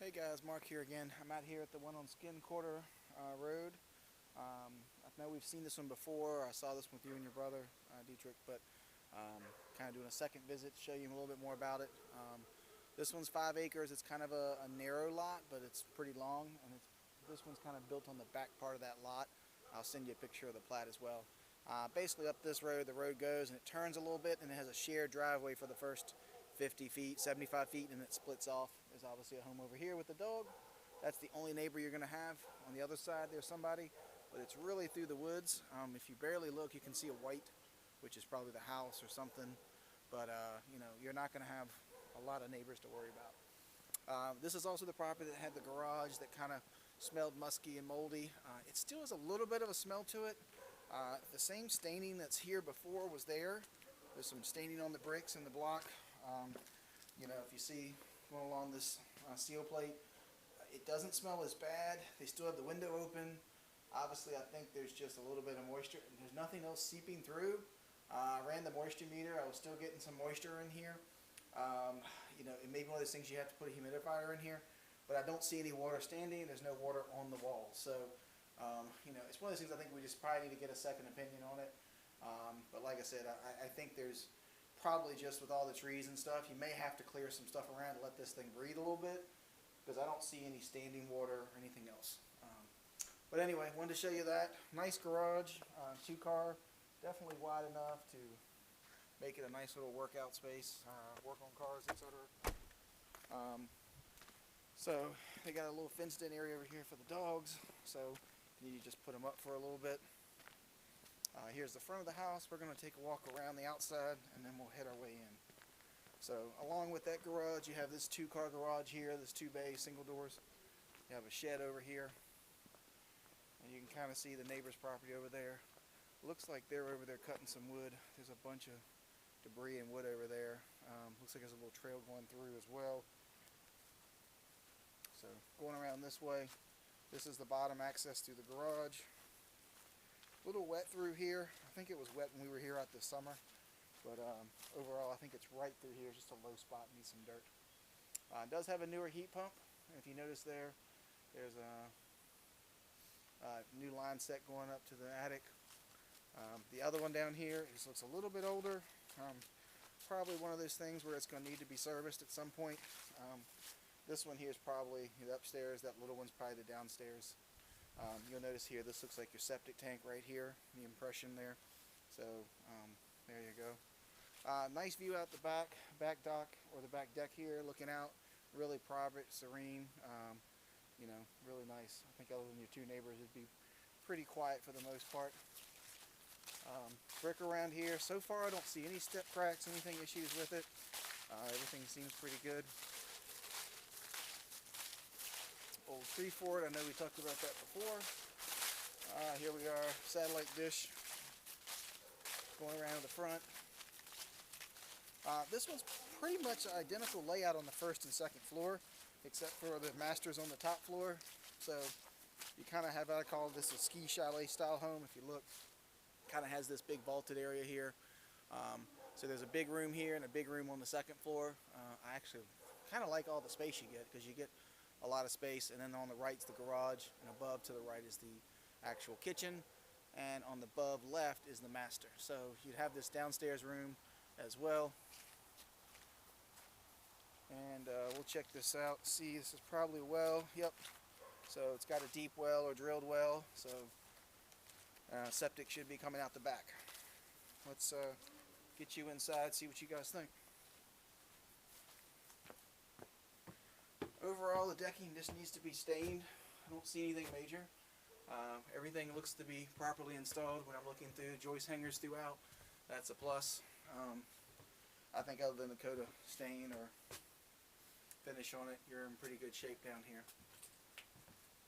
Hey guys, Mark here again. I'm out here at the one on Skinquarter Road. I know we've seen this one before. I saw this one with you and your brother, Dietrich, but kind of doing a second visit to show you a little bit more about it. This one's 5 acres. It's kind of a narrow lot, but it's pretty long, and this one's kind of built on the back part of that lot. I'll send you a picture of the plat as well. Basically up this road, the road goes and it turns a little bit, and it has a shared driveway for the first 50 feet, 75 feet, and it splits off. There's obviously a home over here with the dog. That's the only neighbor you're going to have. On the other side, there's somebody, but it's really through the woods. If you barely look, you can see a white, which is probably the house or something, but you know, you're not going to have a lot of neighbors to worry about. This is also the property that had the garage that kind of smelled musky and moldy. It still has a little bit of a smell to it. The same staining that's here before was there. There's some staining on the bricks and the block. You know, if you see going along this steel plate, it doesn't smell as bad. They still have the window open. Obviously, I think there's just a little bit of moisture. There's nothing else seeping through. I ran the moisture meter. I was still getting some moisture in here. You know, it may be one of those things you have to put a humidifier in here, but I don't see any water standing. There's no water on the wall. So, you know, it's one of those things I think we just probably need to get a second opinion on it. But like I said, I think there's probably just with all the trees and stuff, you may have to clear some stuff around to let this thing breathe a little bit, because I don't see any standing water or anything else. But anyway, wanted to show you that. Nice garage, 2-car, definitely wide enough to make it a nice little workout space, work on cars, etc. So they got a little fenced in area over here for the dogs, so you need to just put them up for a little bit. Here's the front of the house. We're going to take a walk around the outside and then we'll head our way in. So along with that garage, you have this 2-car garage here, this 2-bay single doors. You have a shed over here, and you can kind of see the neighbor's property over there. Looks like they're over there cutting some wood. There's a bunch of debris and wood over there. Looks like there's a little trail going through as well. So going around this way, this is the bottom access to the garage. A little wet through here. I think it was wet when we were here out this summer, but overall I think it's right through here. It's just a low spot, needs some dirt. It does have a newer heat pump. If you notice there's a new line set going up to the attic. The other one down here looks a little bit older. Probably one of those things where it's going to need to be serviced at some point. This one here is probably the upstairs. That little one's probably the downstairs. You'll notice here, this looks like your septic tank right here, the impression there. So there you go. Nice view out the back dock or the back deck here, looking out. Really private, serene. You know, really nice. I think other than your 2 neighbors, it'd be pretty quiet for the most part. Brick around here. So far, I don't see any step cracks, anything issues with it. Everything seems pretty good. Old tree fort, I know we talked about that before. Here we are, satellite dish going around the front. This one's pretty much identical layout on the first and second floor, except for the master's on the top floor. So you kind of have, I call this a ski chalet style home. If you look, kind of has this big vaulted area here. So there's a big room here and a big room on the second floor. I actually kind of like all the space you get, because you get a lot of space, and then on the right's the garage, and above to the right is the actual kitchen, and on the above left is the master. So you'd have this downstairs room as well. And we'll check this out. See, this is probably a well. Yep. So it's got a deep well or drilled well, so septic should be coming out the back. Let's get you inside, see what you guys think. Overall, the decking just needs to be stained. I don't see anything major. Everything looks to be properly installed when I'm looking through. Joist hangers throughout. That's a plus. I think other than the coat of stain or finish on it, you're in pretty good shape down here.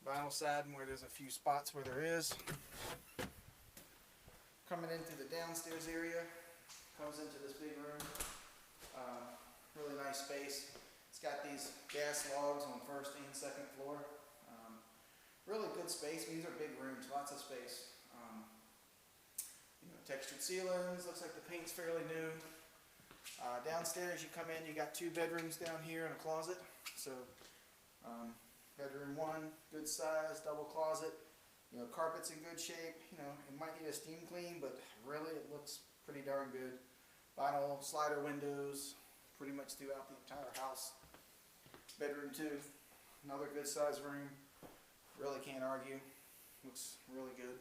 Vinyl siding where there's a few spots where there is. Coming in through the downstairs area, comes into this big room. Really nice space. It's got these gas logs on first and second floor. Really good space. These are big rooms, lots of space. You know, textured ceilings. Looks like the paint's fairly new. Downstairs, you come in, you got 2 bedrooms down here and a closet. So Bedroom 1, good size, double closet. Carpet's in good shape. It might need a steam clean, but really it looks pretty darn good. Vinyl slider windows, pretty much throughout the entire house. Bedroom 2, another good size room. Really can't argue. Looks really good.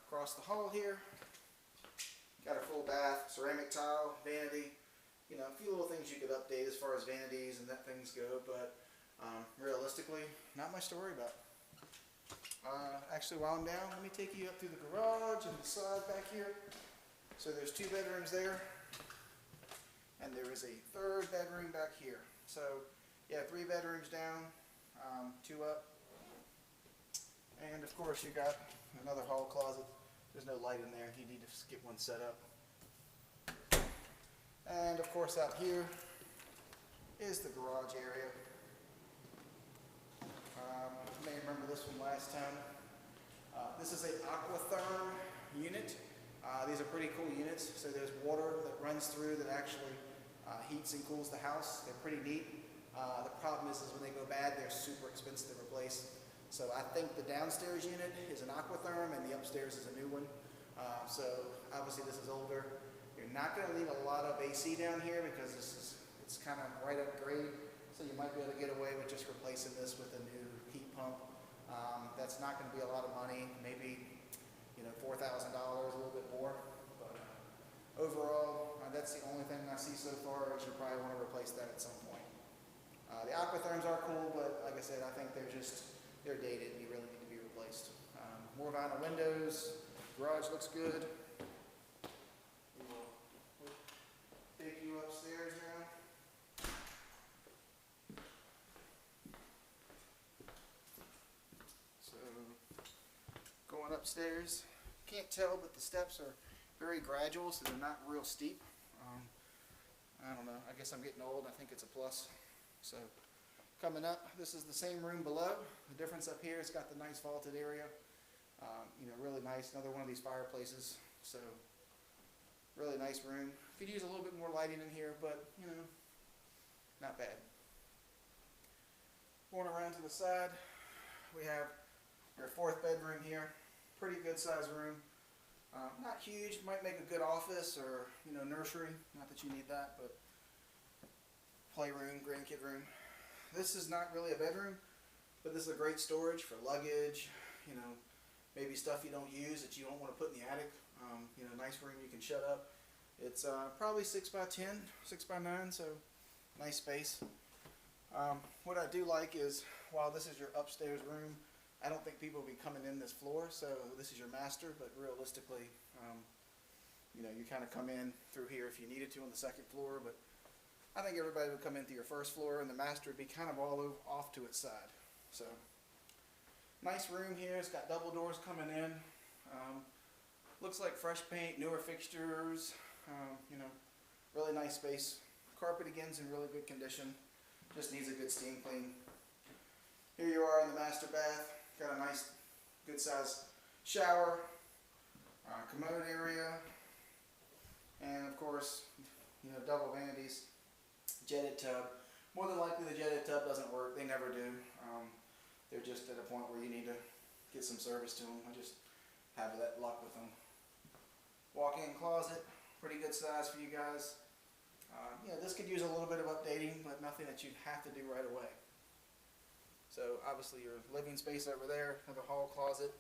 Across the hall here, got a full bath, ceramic tile, vanity. A few little things you could update as far as vanities and that things go, but realistically, not much to worry about. Actually, while I'm down, let me take you up through the garage and the side back here. So there's 2 bedrooms there, and there is a 3rd bedroom back here. So yeah, 3 bedrooms down, 2 up, and of course you got another hall closet. There's no light in there. You need to get one set up. And of course out here is the garage area. You may remember this one last time. This is a Aquatherm unit. These are pretty cool units. So there's water that runs through that actually heats and cools the house. They're pretty neat. The problem is when they go bad, they're super expensive to replace. So I think the downstairs unit is an Aquatherm and the upstairs is a new one. So obviously this is older. You're not going to leave a lot of AC down here because it's kind of right up grade. So you might be able to get away with just replacing this with a new heat pump. That's not going to be a lot of money. Maybe $4,000, a little bit more. But overall, that's the only thing I see so far. Is you probably want to replace that at some point. The Aquatherms are cool, but like I said, I think they're dated and you really need to be replaced. More vinyl windows. Garage looks good. We will take you upstairs now. So going upstairs, can't tell, but the steps are very gradual, so they're not real steep. I don't know. I guess I'm getting old. I think it's a plus. So coming up, this is the same room below. The difference up here, it's got the nice vaulted area. Really nice. Another one of these fireplaces. So really nice room. Could use a little bit more lighting in here, but not bad. Going around to the side, we have your 4th bedroom here. Pretty good size room. Not huge. Might make a good office or nursery. Not that you need that, but playroom, grandkid room. This is not really a bedroom, but this is a great storage for luggage. Maybe stuff you don't use that you don't want to put in the attic. Nice room you can shut up. It's probably 6 by 10, 6 by 9, so nice space. What I do like is, while this is your upstairs room, I don't think people will be coming in this floor, so this is your master, but realistically, you kind of come in through here if you needed to on the 2nd floor, but I think everybody would come in through your 1st floor, and the master would be kind of all off to its side. So nice room here. It's got double doors coming in. Looks like fresh paint, newer fixtures. Really nice space. Carpet again's in really good condition. Just needs a good steam clean. Here you are in the master bath. Got a nice, good size shower, commode area, and of course, double vanities, jetted tub. More than likely the jetted tub doesn't work. They never do. They're just at a point where you need to get some service to them. I just have that luck with them. Walk-in closet, pretty good size for you guys. This could use a little bit of updating, but nothing that you'd have to do right away. So obviously your living space over there, another hall closet.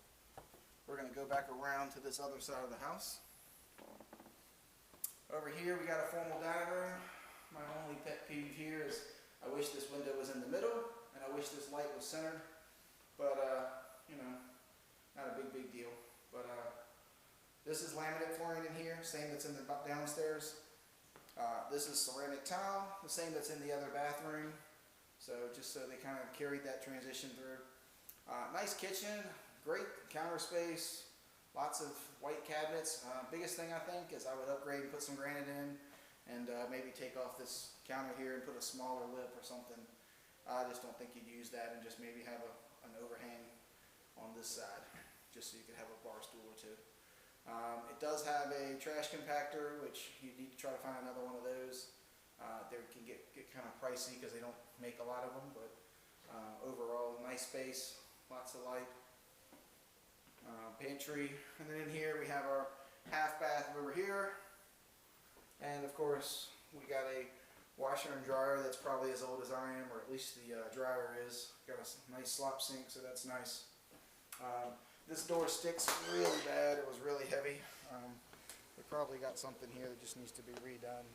We're going to go back around to this other side of the house. Over here we got a formal dining room. My only pet peeve here is I wish this window was in the middle and I wish this light was centered. But not a big deal. But this is laminate flooring in here, same that's in the downstairs. This is ceramic tile, the same that's in the other bathroom. So just so they kind of carried that transition through. Nice kitchen, great counter space, lots of white cabinets. Biggest thing I think is I would upgrade and put some granite in, and maybe take off this counter here and put a smaller lip or something. I just don't think you'd use that, and just maybe have an overhang on this side, just so you could have a bar stool or two. It does have a trash compactor, which you need to try to find another one of those. They can get kind of pricey because they don't make a lot of them, but overall, nice space, lots of light. Pantry, and then in here we have our half bath over here, and of course we got a washer and dryer that's probably as old as I am, or at least the dryer is. Got a nice slop sink, so that's nice. This door sticks really bad. It was really heavy. We probably got something here that just needs to be redone.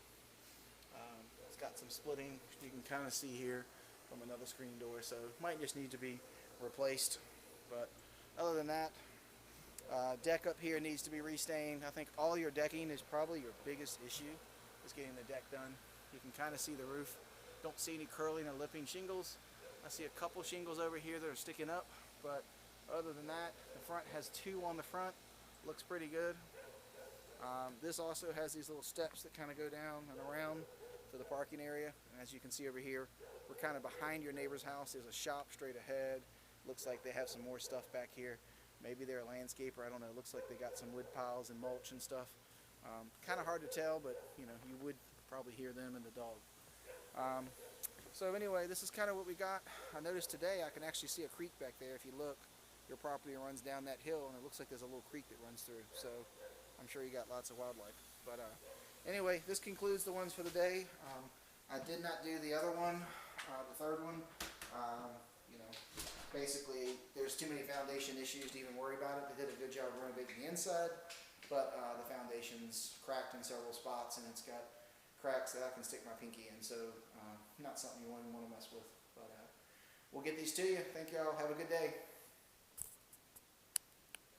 It's got some splitting you can kind of see here from another screen door, so it might just need to be replaced. But other than that, deck up here needs to be restained. I think all your decking is probably your biggest issue, is getting the deck done. You can kind of see the roof. Don't see any curling or lipping shingles. I see a couple shingles over here that are sticking up, but other than that, the front has 2 on the front. Looks pretty good. This also has these little steps that kind of go down and around to the parking area. And as you can see over here, we're kind of behind your neighbor's house. There's a shop straight ahead. Looks like they have some more stuff back here. Maybe they're a landscaper, I don't know. It looks like they got some wood piles and mulch and stuff. Kind of hard to tell, but you know, you would probably hear them and the dog. So anyway, this is kind of what we got. I noticed today I can actually see a creek back there. If you look, your property runs down that hill, and it looks like there's a little creek that runs through. So I'm sure you got lots of wildlife. But anyway, this concludes the ones for the day. I did not do the other one, the third one. You know, basically, there's too many foundation issues to even worry about it. They did a good job renovating the inside, but the foundation's cracked in several spots, and it's got cracks that I can stick my pinky in. So, not something you want to mess with. But we'll get these to you. Thank y'all. Have a good day.